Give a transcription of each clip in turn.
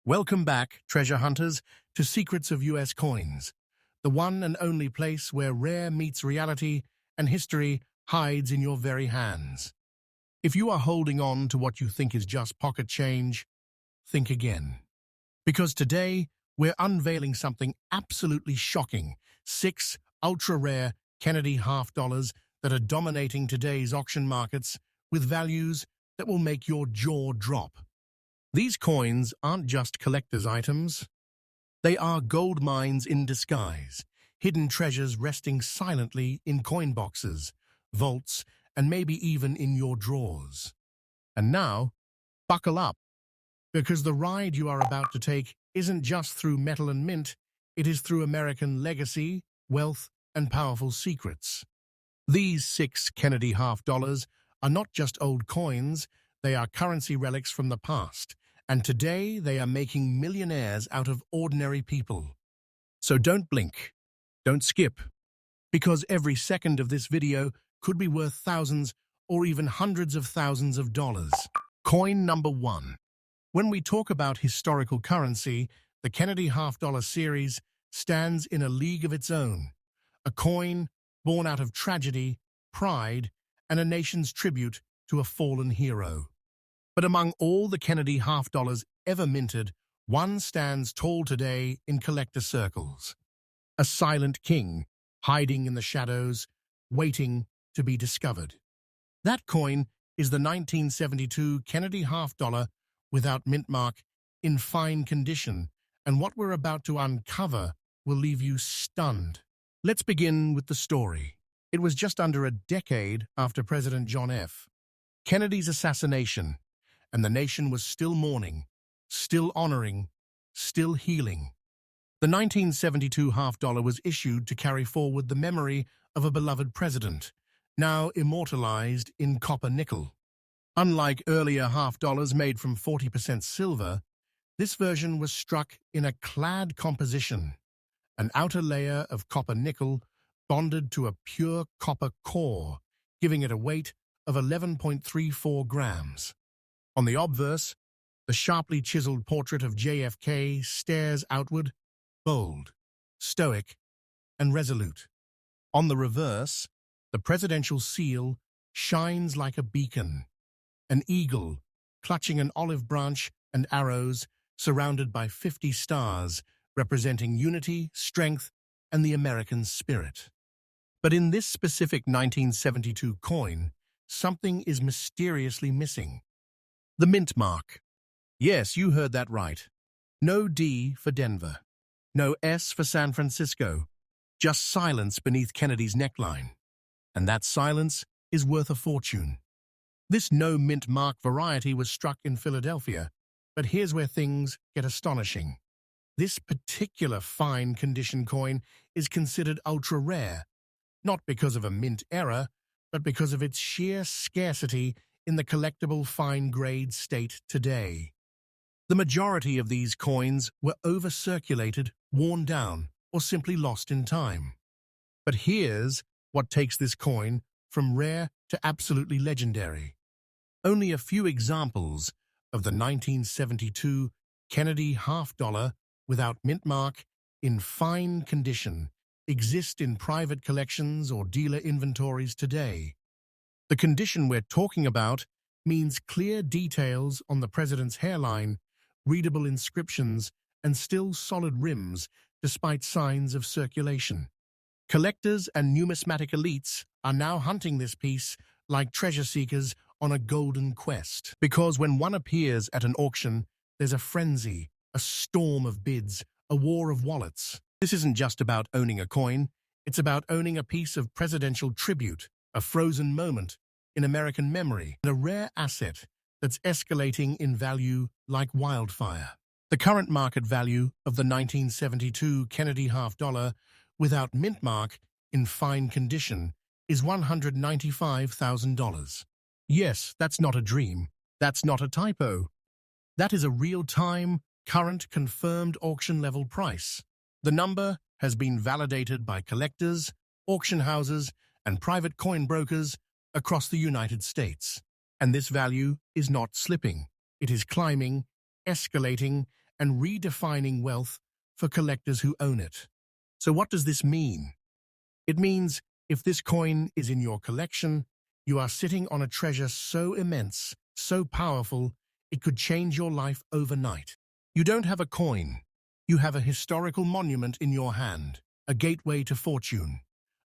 Welcome back, treasure hunters, to Secrets of US Coins, the one and only place where rare meets reality and history hides in your very hands. If you are holding on to what you think is just pocket change, think again. Because today, we're unveiling something absolutely shocking: 6 ultra-rare Kennedy half dollars that are dominating today's auction markets with values that will make your jaw drop. These coins aren't just collector's items. They are gold mines in disguise, hidden treasures resting silently in coin boxes, vaults, and maybe even in your drawers. And now, buckle up, because the ride you are about to take isn't just through metal and mint, it is through American legacy, wealth, and powerful secrets. These 6 Kennedy half dollars are not just old coins, they are currency relics from the past, and today they are making millionaires out of ordinary people. So don't blink, don't skip, because every second of this video could be worth thousands or even hundreds of thousands of dollars. Coin number 1. When we talk about historical currency, the Kennedy half dollar series stands in a league of its own, a coin born out of tragedy, pride, and a nation's tribute to a fallen hero. But among all the Kennedy half dollars ever minted, one stands tall today in collector circles. A silent king, hiding in the shadows, waiting to be discovered. That coin is the 1972 Kennedy half dollar without mint mark, in fine condition, and what we're about to uncover will leave you stunned. Let's begin with the story. It was just under a decade after President John F. Kennedy's assassination, and the nation was still mourning, still honoring, still healing. The 1972 half dollar was issued to carry forward the memory of a beloved president, now immortalized in copper nickel. Unlike earlier half dollars made from 40% silver, this version was struck in a clad composition, an outer layer of copper nickel bonded to a pure copper core, giving it a weight of 11.34 grams. On the obverse, the sharply chiseled portrait of JFK stares outward, bold, stoic, and resolute. On the reverse, the presidential seal shines like a beacon, an eagle clutching an olive branch and arrows surrounded by 50 stars representing unity, strength, and the American spirit. But in this specific 1972 coin, something is mysteriously missing. The mint mark. Yes, you heard that right. No D for Denver. No S for San Francisco. Just silence beneath Kennedy's neckline. And that silence is worth a fortune. This no mint mark variety was struck in Philadelphia, but here's where things get astonishing. This particular fine condition coin is considered ultra rare, not because of a mint error, but because of its sheer scarcity in the collectible fine-grade state today. The majority of these coins were over-circulated, worn down, or simply lost in time. But here's what takes this coin from rare to absolutely legendary. Only a few examples of the 1972 Kennedy half dollar without mint mark in fine condition exist in private collections or dealer inventories today. The condition we're talking about means clear details on the president's hairline, readable inscriptions, and still solid rims despite signs of circulation. Collectors and numismatic elites are now hunting this piece like treasure seekers on a golden quest. Because when one appears at an auction, there's a frenzy, a storm of bids, a war of wallets. This isn't just about owning a coin, it's about owning a piece of presidential tribute, a frozen moment in American memory, and a rare asset that's escalating in value like wildfire. The current market value of the 1972 Kennedy half dollar without mint mark in fine condition is $195,000. Yes, that's not a dream. That's not a typo. That is a real-time, current, confirmed auction-level price. The number has been validated by collectors, auction houses, and private coin brokers across the United States. And this value is not slipping. It is climbing, escalating, and redefining wealth for collectors who own it. So what does this mean? It means if this coin is in your collection, you are sitting on a treasure so immense, so powerful, it could change your life overnight. You don't have a coin. You have a historical monument in your hand, a gateway to fortune,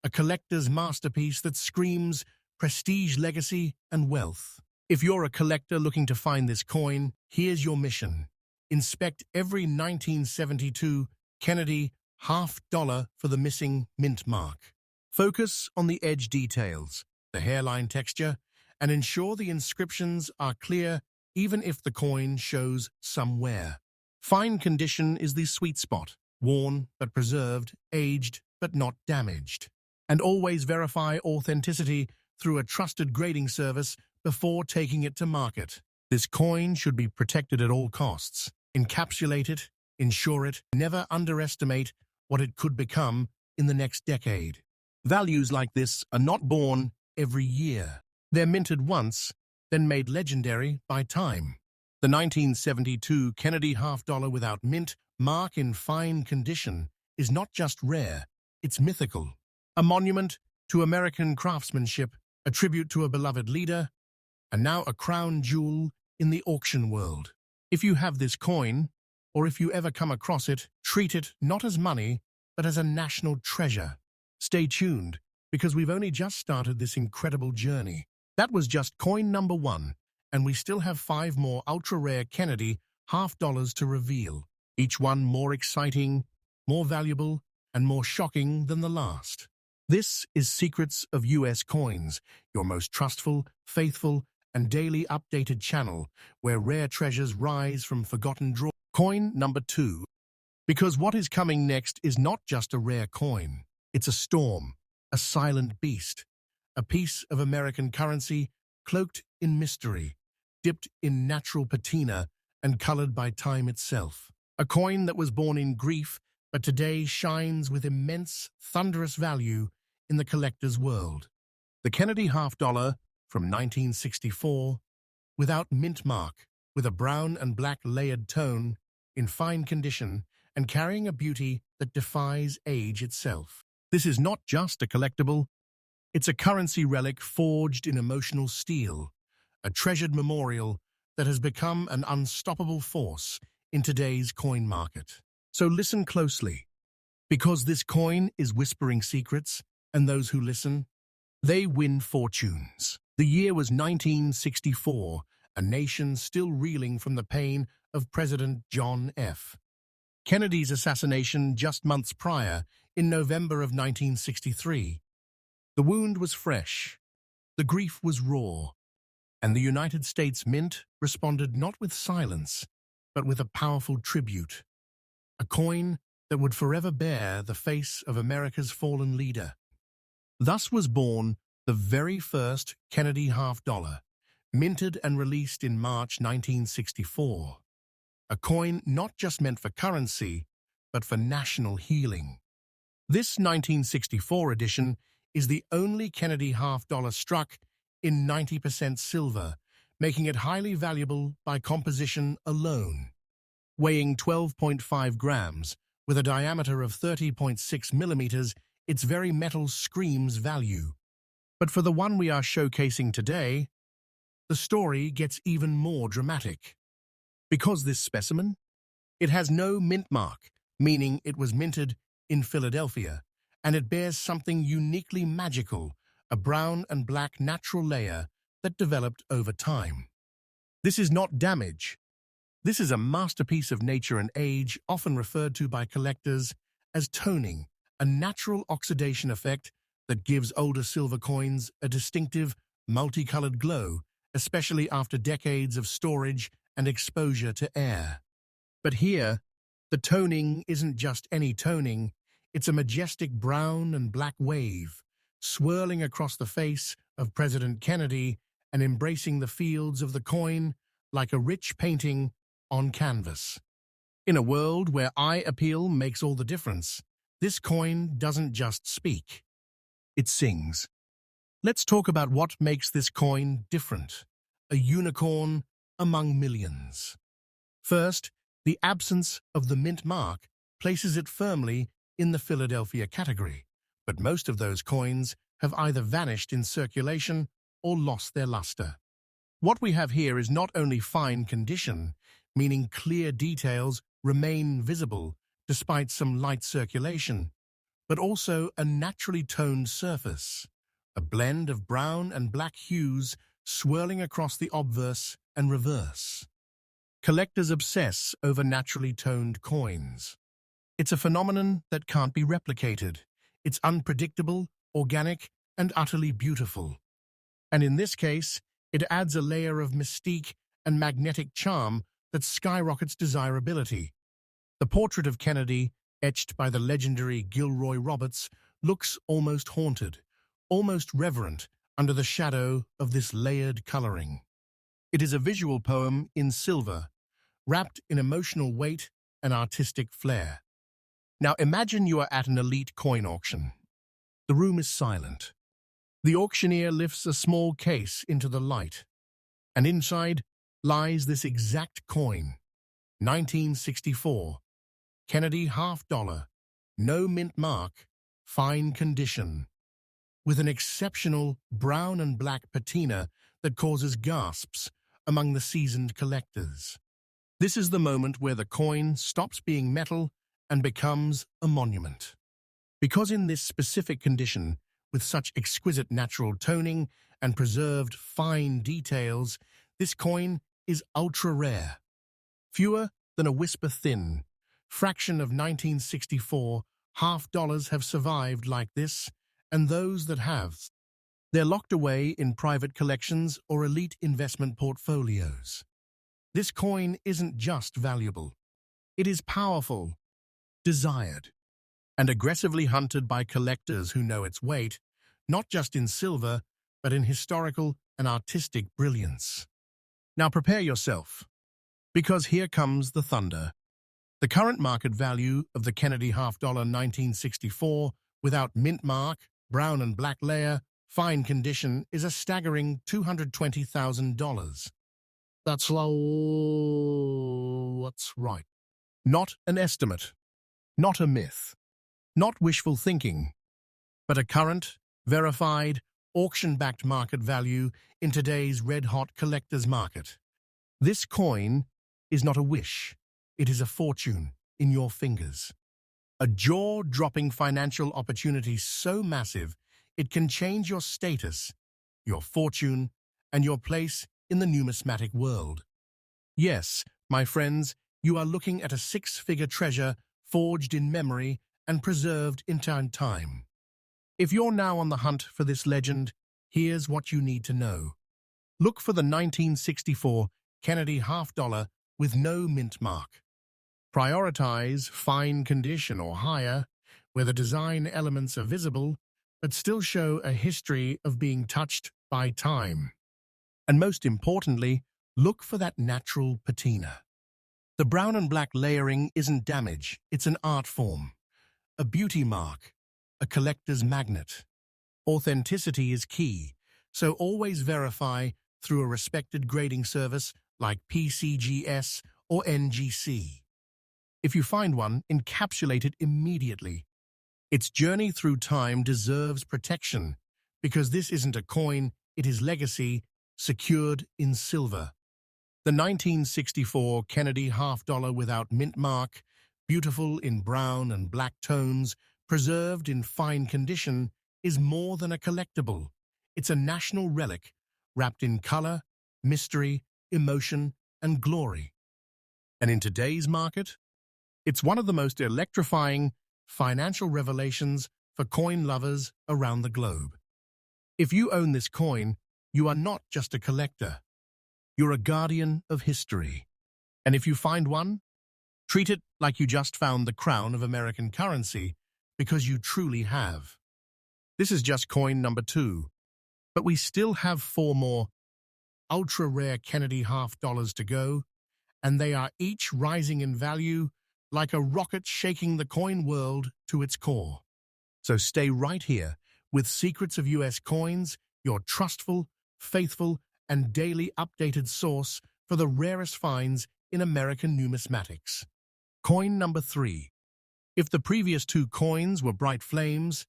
a collector's masterpiece that screams prestige, legacy, and wealth. If you're a collector looking to find this coin, here's your mission. Inspect every 1972 Kennedy half-dollar for the missing mint mark. Focus on the edge details, the hairline texture, and ensure the inscriptions are clear even if the coin shows some wear. Fine condition is the sweet spot, worn but preserved, aged but not damaged. And always verify authenticity through a trusted grading service before taking it to market. This coin should be protected at all costs. Encapsulate it, insure it, never underestimate what it could become in the next decade. Values like this are not born every year. They're minted once, then made legendary by time. The 1972 Kennedy half-dollar without mint mark in fine condition is not just rare, it's mythical. A monument to American craftsmanship, a tribute to a beloved leader, and now a crown jewel in the auction world. If you have this coin, or if you ever come across it, treat it not as money, but as a national treasure. Stay tuned, because we've only just started this incredible journey. That was just coin number 1, and we still have 5 more ultra-rare Kennedy half-dollars to reveal, each one more exciting, more valuable, and more shocking than the last. This is Secrets of US Coins, your most trustful, faithful, and daily updated channel where rare treasures rise from forgotten drawers. Coin number 2. Because what is coming next is not just a rare coin. It's a storm, a silent beast, a piece of American currency cloaked in mystery, dipped in natural patina and colored by time itself. A coin that was born in grief, but today shines with immense, thunderous value in the collector's world. The Kennedy half-dollar from 1964, without mint mark, with a brown and black layered tone, in fine condition, and carrying a beauty that defies age itself. This is not just a collectible, it's a currency relic forged in emotional steel, a treasured memorial that has become an unstoppable force in today's coin market. So listen closely, because this coin is whispering secrets, and those who listen, they win fortunes. The year was 1964, a nation still reeling from the pain of President John F. Kennedy's assassination just months prior, in November of 1963. The wound was fresh, the grief was raw, and the United States Mint responded not with silence, but with a powerful tribute, a coin that would forever bear the face of America's fallen leader. Thus was born the very first Kennedy half-dollar, minted and released in March 1964. A coin not just meant for currency, but for national healing. This 1964 edition is the only Kennedy half-dollar struck in 90% silver, making it highly valuable by composition alone. Weighing 12.5 grams, with a diameter of 30.6 millimeters, its very metal screams value. But for the one we are showcasing today, the story gets even more dramatic. Because this specimen, it has no mint mark, meaning it was minted in Philadelphia, and it bears something uniquely magical, a brown and black natural layer that developed over time. This is not damage. This is a masterpiece of nature and age, often referred to by collectors as toning, a natural oxidation effect that gives older silver coins a distinctive, multicolored glow, especially after decades of storage and exposure to air. But here, the toning isn't just any toning, it's a majestic brown and black wave, swirling across the face of President Kennedy and embracing the fields of the coin like a rich painting on canvas. In a world where eye appeal makes all the difference, this coin doesn't just speak, it sings. Let's talk about what makes this coin different, a unicorn among millions. First, The absence of the mint mark places it firmly in the Philadelphia category, but most of those coins have either vanished in circulation or lost their luster. What we have here is not only fine condition, meaning clear details remain visible despite some light circulation, but also a naturally toned surface, a blend of brown and black hues swirling across the obverse and reverse. Collectors obsess over naturally toned coins. It's a phenomenon that can't be replicated. It's unpredictable, organic, and utterly beautiful. And in this case, it adds a layer of mystique and magnetic charm that skyrockets desirability. The portrait of Kennedy, etched by the legendary Gilroy Roberts, looks almost haunted, almost reverent under the shadow of this layered coloring. It is a visual poem in silver, wrapped in emotional weight and artistic flair. Now imagine you are at an elite coin auction. The room is silent. The auctioneer lifts a small case into the light, and inside lies this exact coin, 1964, Kennedy $50, no mint mark, fine condition, with an exceptional brown and black patina that causes gasps among the seasoned collectors. This is the moment where the coin stops being metal and becomes a monument. Because in this specific condition, with such exquisite natural toning and preserved fine details, this coin is ultra-rare. Fewer than a whisper thin, fraction of 1964 $50 have survived like this, and those that have, they're locked away in private collections or elite investment portfolios. This coin isn't just valuable. It is powerful, desired, and aggressively hunted by collectors who know its weight, not just in silver, but in historical and artistic brilliance. Now prepare yourself, because here comes the thunder. The current market value of the Kennedy $50 1964, without mint mark, brown and black layer, fine condition, is a staggering $220,000. That's what's right. Not an estimate, not a myth, not wishful thinking, but a current, verified, auction-backed market value in today's red-hot collector's market. This coin is not a wish, it is a fortune in your fingers. A jaw-dropping financial opportunity so massive it can change your status, your fortune, and your place in the numismatic world. Yes, my friends, you are looking at a six-figure treasure forged in memory and preserved in time. If you're now on the hunt for this legend, here's what you need to know. Look for the 1964 Kennedy $50 with no mint mark. Prioritize fine condition or higher, where the design elements are visible, but still show a history of being touched by time. And most importantly, look for that natural patina. The brown and black layering isn't damage, it's an art form, a beauty mark, a collector's magnet. Authenticity is key, so always verify through a respected grading service like PCGS or NGC. If you find one, encapsulate it immediately. Its journey through time deserves protection, because this isn't a coin, it is legacy, secured in silver. The 1964 Kennedy $50 without mint mark, beautiful in brown and black tones, preserved in fine condition, is more than a collectible. It's a national relic, wrapped in color, mystery, emotion, and glory. And in today's market, it's one of the most electrifying financial revelations for coin lovers around the globe. If you own this coin, you are not just a collector. You're a guardian of history. And if you find one, treat it like you just found the crown of American currency, because you truly have. This is just coin number 2, but we still have 4 more ultra-rare Kennedy $50 to go, and they are each rising in value like a rocket shaking the coin world to its core. So stay right here with Secrets of US Coins, your trustful, faithful, and daily updated source for the rarest finds in American numismatics. Coin number 3. If the previous 2 coins were bright flames,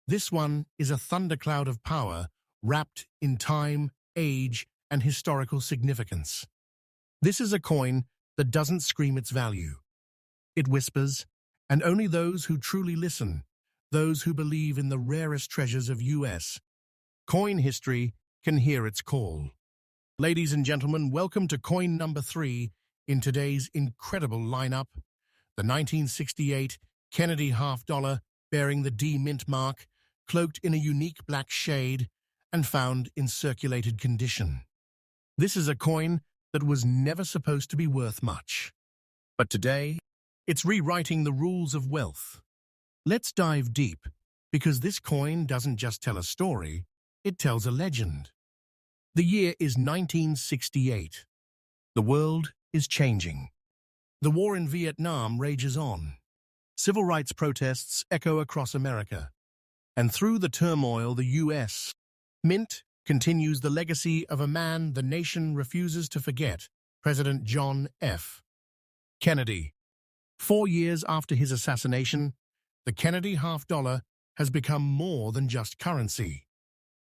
this one is a thundercloud of power wrapped in time, age, and historical significance. This is a coin that doesn't scream its value. It whispers, and only those who truly listen, those who believe in the rarest treasures of US coin history, can hear its call. Ladies and gentlemen, welcome to coin number 3 in today's incredible lineup, the 1968 Kennedy half-dollar bearing the D mint mark, cloaked in a unique black shade and found in circulated condition. This is a coin that was never supposed to be worth much. But today, it's rewriting the rules of wealth. Let's dive deep, because this coin doesn't just tell a story, it tells a legend. The year is 1968. The world is changing. The war in Vietnam rages on. Civil rights protests echo across America. And through the turmoil, the U.S. Mint continues the legacy of a man the nation refuses to forget, President John F. Kennedy. 4 years after his assassination, the Kennedy half-dollar has become more than just currency.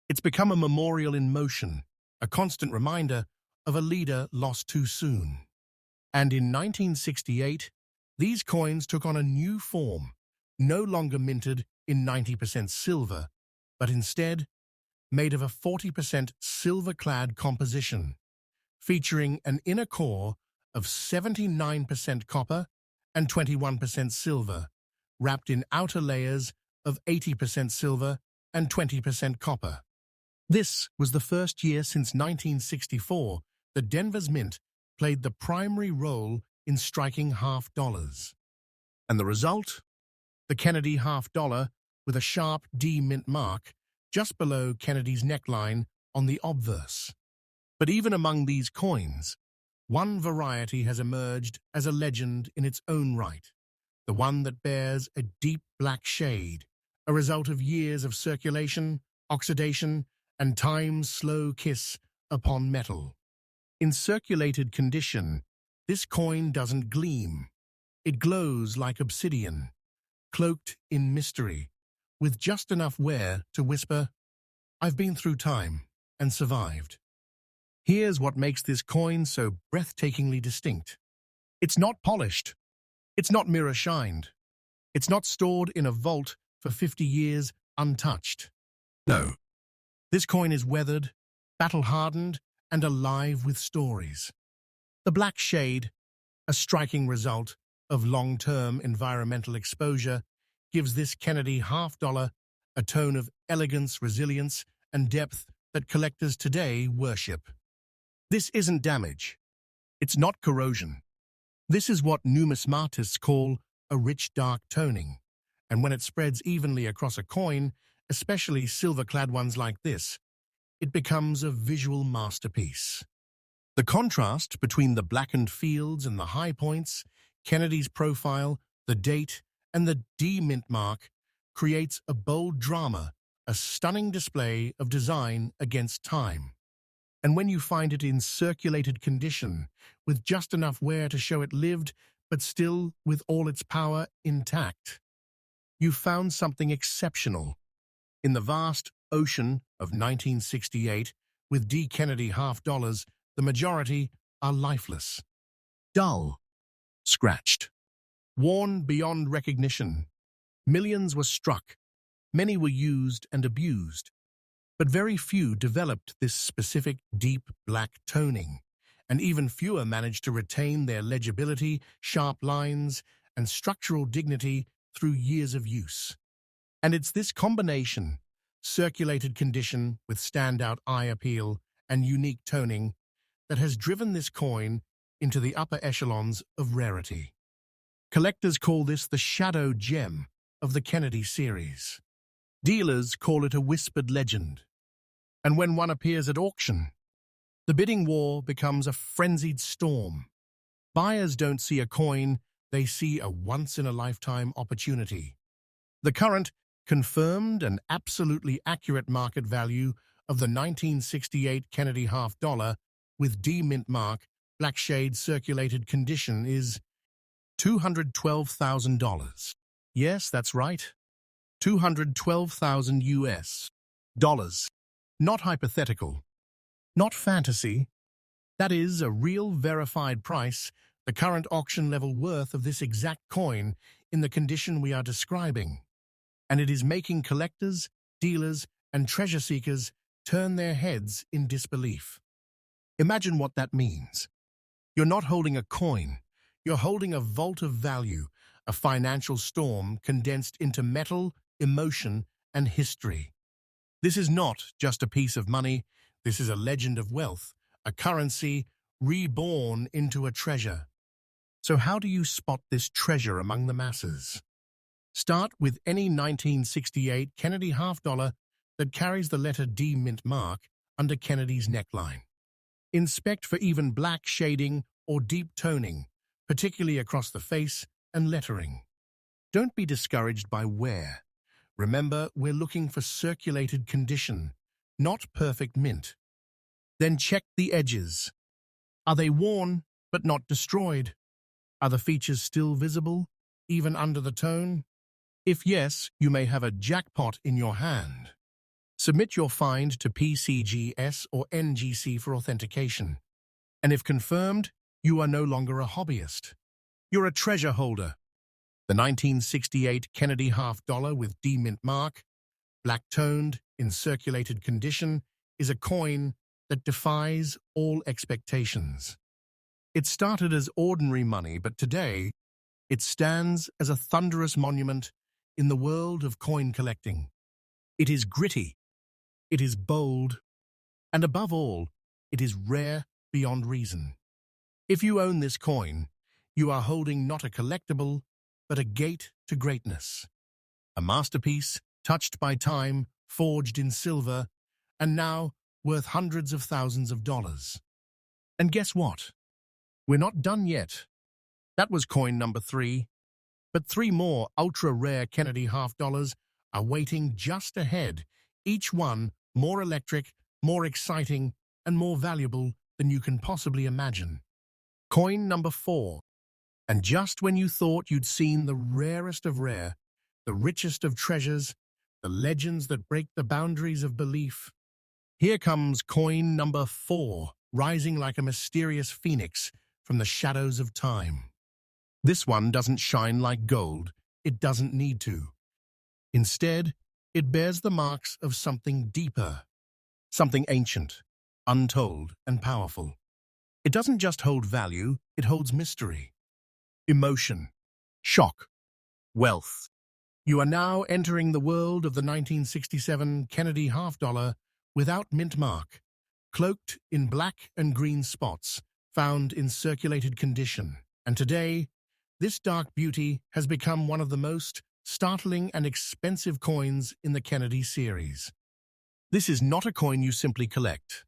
It's become a memorial in motion, a constant reminder of a leader lost too soon. And in 1968, these coins took on a new form, no longer minted in 90% silver, but instead made of a 40% silver-clad composition, featuring an inner core of 79% copper and 21% silver, wrapped in outer layers of 80% silver and 20% copper. This was the first year since 1964 that Denver's Mint played the primary role in striking half-dollars. And the result? The Kennedy half-dollar with a sharp D mint mark just below Kennedy's neckline on the obverse. But even among these coins, one variety has emerged as a legend in its own right, the one that bears a deep black shade, a result of years of circulation, oxidation, and time's slow kiss upon metal. In circulated condition, this coin doesn't gleam. It glows like obsidian, cloaked in mystery, with just enough wear to whisper, "I've been through time and survived." Here's what makes this coin so breathtakingly distinct. It's not polished. It's not mirror-shined. It's not stored in a vault for 50 years untouched. No. This coin is weathered, battle-hardened, and alive with stories. The black shade, a striking result of long-term environmental exposure, gives this Kennedy half-dollar a tone of elegance, resilience, and depth that collectors today worship. This isn't damage. It's not corrosion. This is what numismatists call a rich dark toning, and when it spreads evenly across a coin, especially silver-clad ones like this, it becomes a visual masterpiece. The contrast between the blackened fields and the high points, Kennedy's profile, the date, and the D mint mark creates a bold drama, a stunning display of design against time. And when you find it in circulated condition, with just enough wear to show it lived, but still with all its power intact, you've found something exceptional. In the vast ocean of 1968, with D. Kennedy half-dollars, the majority are lifeless, dull, scratched, worn beyond recognition. Millions were struck, many were used and abused, but very few developed this specific deep black toning, and even fewer managed to retain their legibility, sharp lines, and structural dignity through years of use. And it's this combination, circulated condition with standout eye appeal and unique toning, that has driven this coin into the upper echelons of rarity. Collectors call this the shadow gem of the Kennedy series. Dealers call it a whispered legend. And when one appears at auction, the bidding war becomes a frenzied storm. Buyers don't see a coin, they see a once-in-a-lifetime opportunity. The current, confirmed and absolutely accurate market value of the 1968 Kennedy half-dollar with D mint mark black shade circulated condition is $212,000. Yes, that's right. 212,000 US dollars. Not hypothetical, not fantasy. That is a real verified price, the current auction level worth of this exact coin in the condition we are describing. And it is making collectors, dealers, and treasure seekers turn their heads in disbelief. Imagine what that means. You're not holding a coin. You're holding a vault of value, a financial storm condensed into metal, emotion, and history. This is not just a piece of money. This is a legend of wealth, a currency reborn into a treasure. So how do you spot this treasure among the masses? Start with any 1968 Kennedy half-dollar that carries the letter D mint mark under Kennedy's neckline. Inspect for even black shading or deep toning, particularly across the face and lettering. Don't be discouraged by wear. Remember, we're looking for circulated condition, not perfect mint. Then check the edges. Are they worn but not destroyed? Are the features still visible, even under the tone? If yes, you may have a jackpot in your hand. Submit your find to PCGS or NGC for authentication. And if confirmed, you are no longer a hobbyist. You're a treasure holder. The 1968 Kennedy half-dollar with D mint mark, black-toned, in circulated condition, is a coin that defies all expectations. It started as ordinary money, but today it stands as a thunderous monument in the world of coin collecting. It is gritty, it is bold, and above all, it is rare beyond reason. If you own this coin, you are holding not a collectible, but a gate to greatness. A masterpiece, touched by time, forged in silver, and now worth hundreds of thousands of dollars. And guess what? We're not done yet. That was coin number 3, but 3 more ultra-rare Kennedy half-dollars are waiting just ahead, each one more electric, more exciting, and more valuable than you can possibly imagine. Coin number 4. And just when you thought you'd seen the rarest of rare, the richest of treasures, the legends that break the boundaries of belief, here comes coin number 4, rising like a mysterious phoenix from the shadows of time. This one doesn't shine like gold. It doesn't need to. Instead, it bears the marks of something deeper, something ancient, untold, and powerful. It doesn't just hold value, it holds mystery, emotion, shock, wealth. You are now entering the world of the 1967 Kennedy half-dollar without mint mark, cloaked in black and green spots, found in circulated condition. And today, this dark beauty has become one of the most startling and expensive coins in the Kennedy series. This is not a coin you simply collect.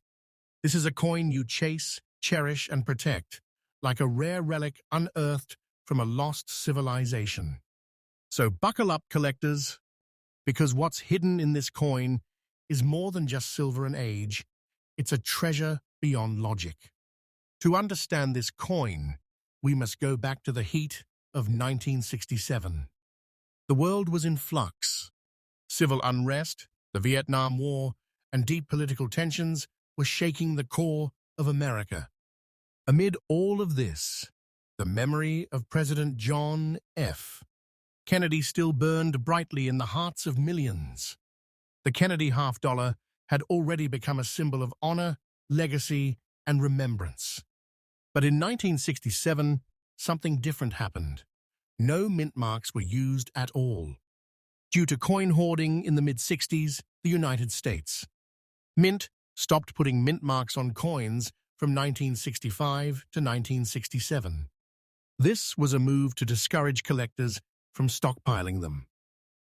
This is a coin you chase, cherish, and protect, like a rare relic unearthed from a lost civilization. So buckle up, collectors, because what's hidden in this coin is more than just silver and age. It's a treasure beyond logic. To understand this coin, we must go back to the heat of 1967. The world was in flux. Civil unrest, the Vietnam War, and deep political tensions were shaking the core of America. Amid all of this, the memory of President John F. Kennedy still burned brightly in the hearts of millions. The Kennedy half-dollar had already become a symbol of honor, legacy, and remembrance. But in 1967, something different happened. No mint marks were used at all. Due to coin hoarding in the mid-60s, the United States, Mint stopped putting mint marks on coins from 1965 to 1967. This was a move to discourage collectors from stockpiling them.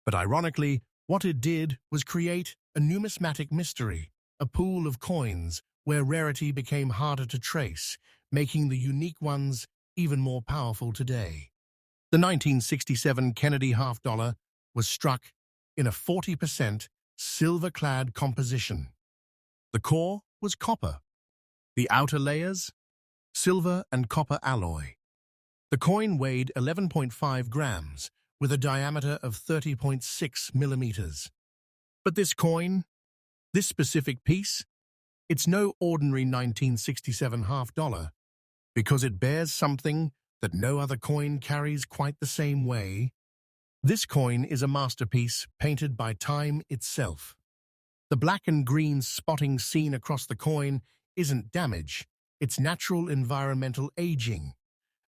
But ironically, what it did was create a numismatic mystery, a pool of coins where rarity became harder to trace, making the unique ones even more powerful today. The 1967 Kennedy half-dollar was struck in a 40% silver-clad composition. The core was copper. The outer layers, silver and copper alloy. The coin weighed 11.5 grams, with a diameter of 30.6 millimeters. But this coin, this specific piece, it's no ordinary 1967 half-dollar, because it bears something that no other coin carries quite the same way. This coin is a masterpiece painted by time itself. The black and green spotting seen across the coin isn't damage, it's natural environmental aging,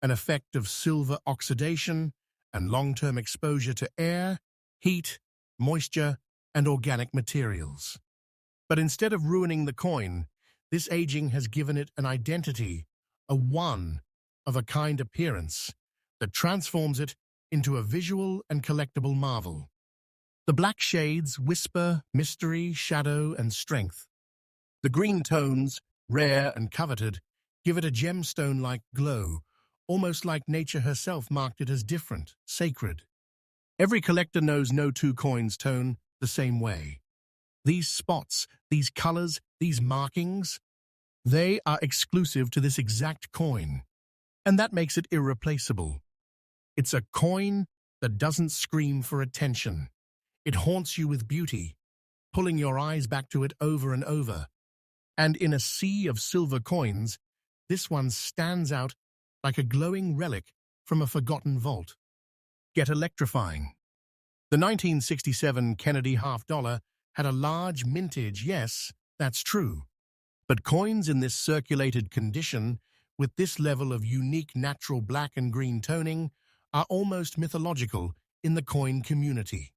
an effect of silver oxidation and long-term exposure to air, heat, moisture, and organic materials. But instead of ruining the coin, this aging has given it an identity, a one-of-a-kind appearance that transforms it into a visual and collectible marvel. The black shades whisper mystery, shadow, and strength. The green tones, rare and coveted, give it a gemstone-like glow, almost like nature herself marked it as different, sacred. Every collector knows no two coins tone the same way. These spots, these colors, these markings, they are exclusive to this exact coin, and that makes it irreplaceable. It's a coin that doesn't scream for attention. It haunts you with beauty, pulling your eyes back to it over and over. And in a sea of silver coins, this one stands out like a glowing relic from a forgotten vault. Get electrifying. The 1967 Kennedy half-dollar had a large mintage, yes, that's true. But coins in this circulated condition, with this level of unique natural black and green toning, are almost mythological in the coin community.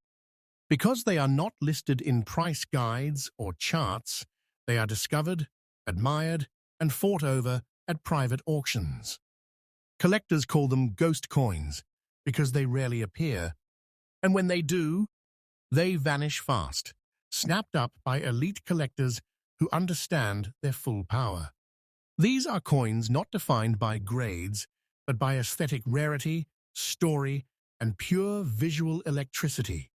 Because they are not listed in price guides or charts, they are discovered, admired, and fought over at private auctions. Collectors call them ghost coins because they rarely appear, and when they do, they vanish fast, snapped up by elite collectors who understand their full power. These are coins not defined by grades, but by aesthetic rarity, story, and pure visual electricity.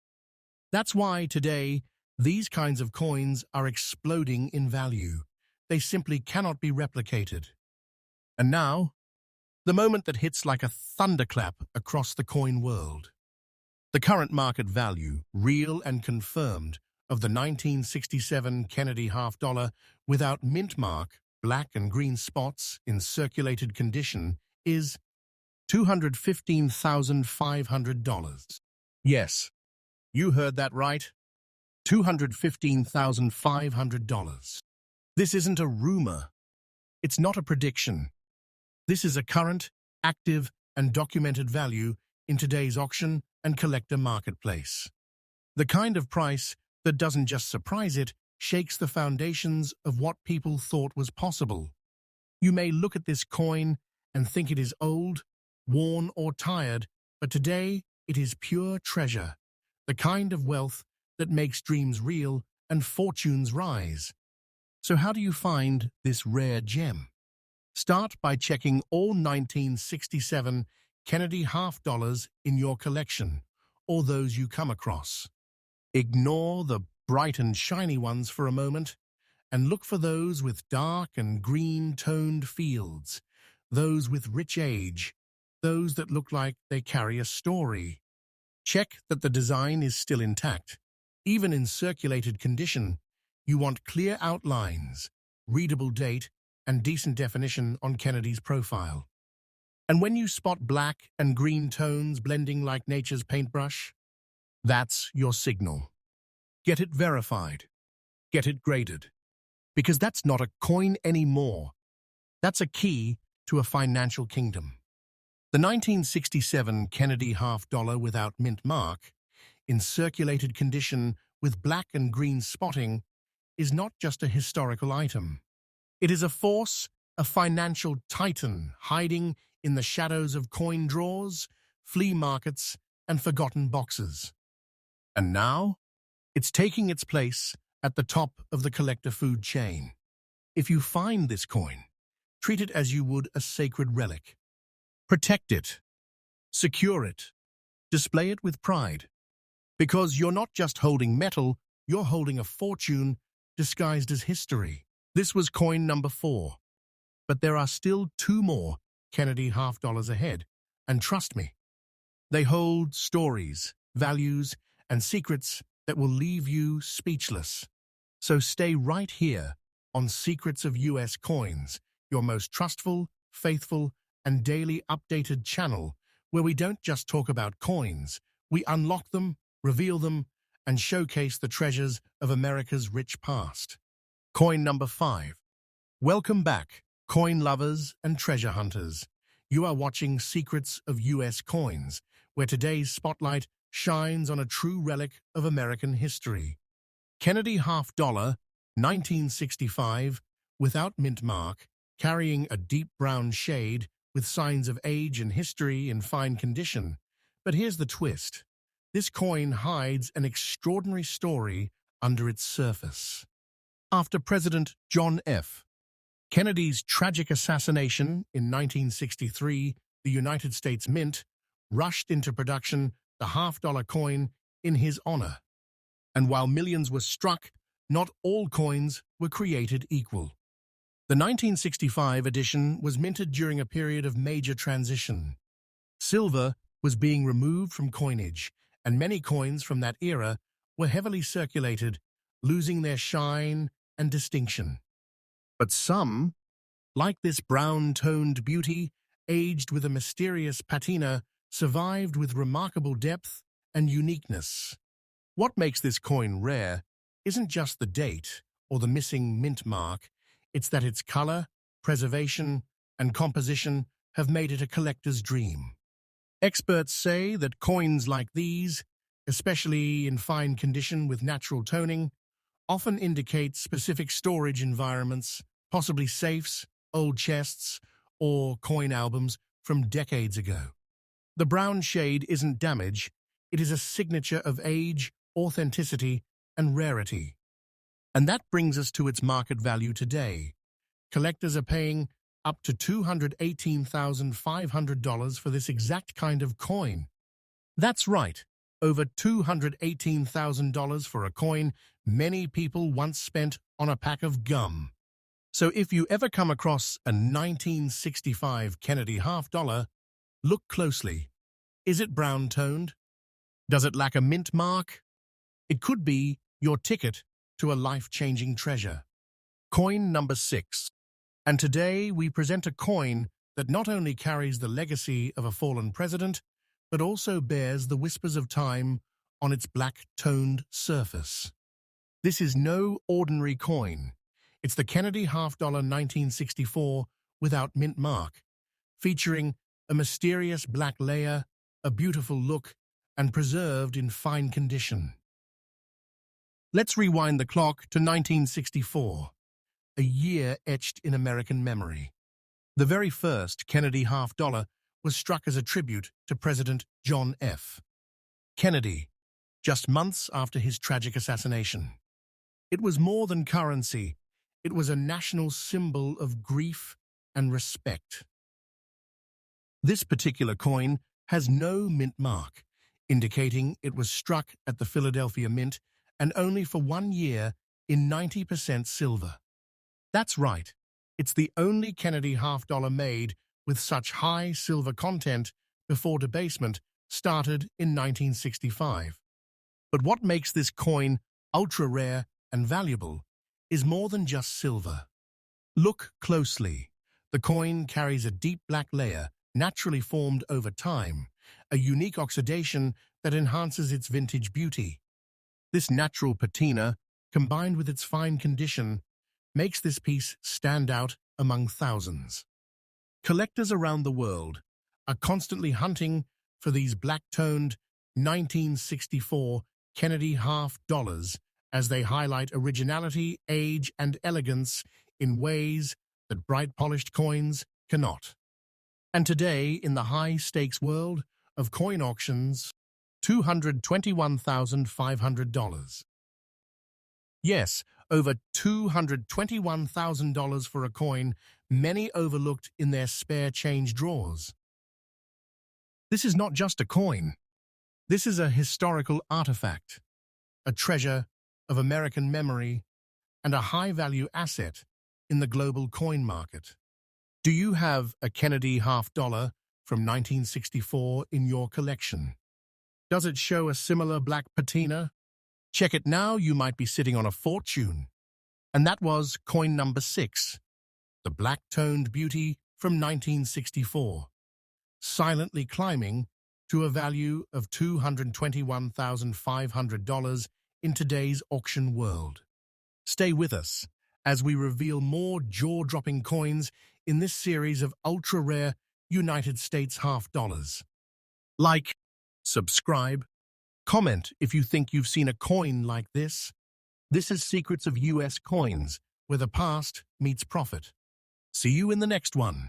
That's why today, these kinds of coins are exploding in value. They simply cannot be replicated. And now, the moment that hits like a thunderclap across the coin world. The current market value, real and confirmed, of the 1967 Kennedy half-dollar without mint mark, black and green spots in circulated condition is $215,500. Yes, you heard that right. $215,500. This isn't a rumor. It's not a prediction. This is a current, active, and documented value in today's auction and collector marketplace. The kind of price that doesn't just surprise it, shakes the foundations of what people thought was possible. You may look at this coin and think it is old, worn, or tired, but today it is pure treasure, the kind of wealth that makes dreams real and fortunes rise. So how do you find this rare gem? Start by checking all 1967 Kennedy half-dollars in your collection, or those you come across. Ignore the bright and shiny ones for a moment, and look for those with dark and green-toned fields, those with rich age, those that look like they carry a story. Check that the design is still intact. Even in circulated condition, you want clear outlines, readable date, and decent definition on Kennedy's profile. And when you spot black and green tones blending like nature's paintbrush, that's your signal. Get it verified. Get it graded. Because that's not a coin anymore. That's a key to a financial kingdom. The 1967 Kennedy half-dollar without mint mark, in circulated condition with black and green spotting, is not just a historical item. It is a force, a financial titan hiding in the shadows of coin drawers, flea markets, and forgotten boxes. And now, it's taking its place at the top of the collector food chain. If you find this coin, treat it as you would a sacred relic. Protect it. Secure it. Display it with pride. Because you're not just holding metal, you're holding a fortune disguised as history. This was coin number 4. But there are still two more Kennedy half dollars ahead, and trust me, they hold stories, values, and secrets that will leave you speechless. So stay right here on Secrets of US Coins, your most trustful, faithful, and daily updated channel, where we don't just talk about coins, we unlock them, reveal them, and showcase the treasures of America's rich past. Coin number 5. Welcome back, coin lovers and treasure hunters. You are watching Secrets of US Coins, where today's spotlight shines on a true relic of American history. Kennedy half dollar, 1965, without mint mark, carrying a deep brown shade with signs of age and history in fine condition. But here's the twist. This coin hides an extraordinary story under its surface. After President John F. Kennedy's tragic assassination in 1963, the United States Mint rushed into production the half-dollar coin in his honor. And while millions were struck, not all coins were created equal. The 1965 edition was minted during a period of major transition. Silver was being removed from coinage, and many coins from that era were heavily circulated, losing their shine and distinction. But some, like this brown-toned beauty, aged with a mysterious patina, survived with remarkable depth and uniqueness. What makes this coin rare isn't just the date or the missing mint mark, it's that its color, preservation, and composition have made it a collector's dream. Experts say that coins like these, especially in fine condition with natural toning, often indicate specific storage environments, possibly safes, old chests, or coin albums from decades ago. The brown shade isn't damage, it is a signature of age, authenticity, and rarity. And that brings us to its market value today. Collectors are paying up to $218,500 for this exact kind of coin. That's right, over $218,000 for a coin many people once spent on a pack of gum. So if you ever come across a 1965 Kennedy half dollar, look closely. Is it brown-toned? Does it lack a mint mark? It could be your ticket to a life-changing treasure. Coin number 6. And today we present a coin that not only carries the legacy of a fallen president, but also bears the whispers of time on its black-toned surface. This is no ordinary coin. It's the Kennedy half dollar 1964 without mint mark, featuring a mysterious black layer, a beautiful look, and preserved in fine condition. Let's rewind the clock to 1964, a year etched in American memory. The very first Kennedy half dollar was struck as a tribute to President John F. Kennedy, just months after his tragic assassination. It was more than currency, it was a national symbol of grief and respect. This particular coin has no mint mark, indicating it was struck at the Philadelphia Mint and only for 1 year in 90% silver. That's right, it's the only Kennedy half dollar made with such high silver content before debasement started in 1965. But what makes this coin ultra-rare and valuable is more than just silver. Look closely. The coin carries a deep black layer, naturally formed over time, a unique oxidation that enhances its vintage beauty. This natural patina, combined with its fine condition, makes this piece stand out among thousands. Collectors around the world are constantly hunting for these black-toned 1964 Kennedy half dollars as they highlight originality, age, and elegance in ways that bright polished coins cannot. And today, in the high-stakes world of coin auctions, $221,500. Yes, over $221,000 for a coin many overlooked in their spare change drawers. This is not just a coin. This is a historical artifact, a treasure of American memory, and a high-value asset in the global coin market. Do you have a Kennedy half-dollar from 1964 in your collection? Does it show a similar black patina? Check it now, you might be sitting on a fortune. And that was coin number 6, the black-toned beauty from 1964, silently climbing to a value of $221,500 in today's auction world. Stay with us as we reveal more jaw-dropping coins in this series of ultra-rare United States half-dollars. Like, subscribe, comment if you think you've seen a coin like this. This is Secrets of US Coins, where the past meets profit. See you in the next one.